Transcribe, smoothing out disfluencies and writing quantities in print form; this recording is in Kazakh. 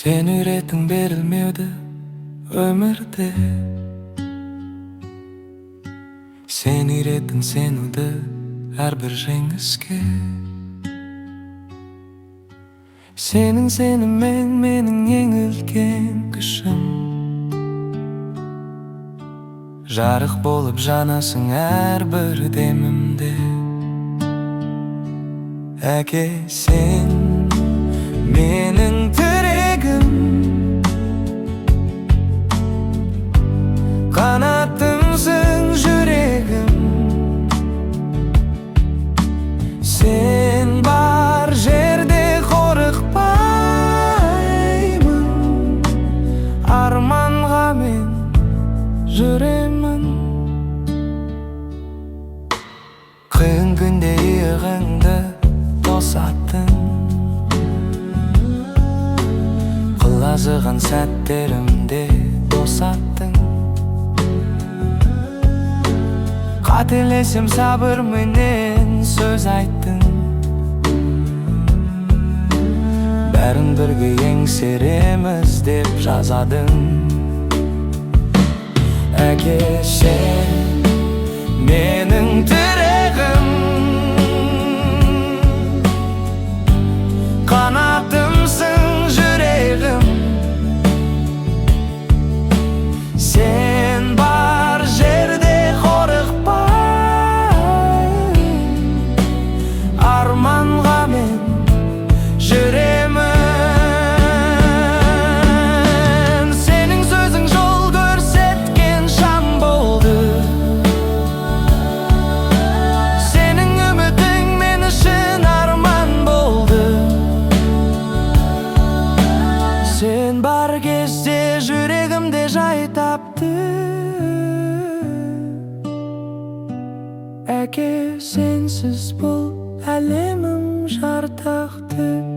Sen үйреттің берілмеуді өмірде. Sen үйреттің сенуді әрбір жеңіске. Сенің сенімің менің ең үлкен күшім. Жарық болып жанасың әрбір демімде. Әке, сен менің тірегім, қанатымсың жүрегім. Сен бар жерде қорықпаймын, арманға мен жүремін. Қиын күнде иығыңды тосатын, құлазыған сәттерімде тосаттың. Қателесем сабырменен сөз айттың, бәрін бірге еңсереміз деп жазадың. Әке, сен менің тірегім, қанатымсың жүрегім. Сен бар жерде қорықпаймын, арманға мен жүремін. Сенің сөзің жол көрсеткен шам болды, сенің үмітің мен үшін арман болды. Сен бар кезде жүрегімде жай тапты. Әке, сенсіз бұл әлемім жартақты.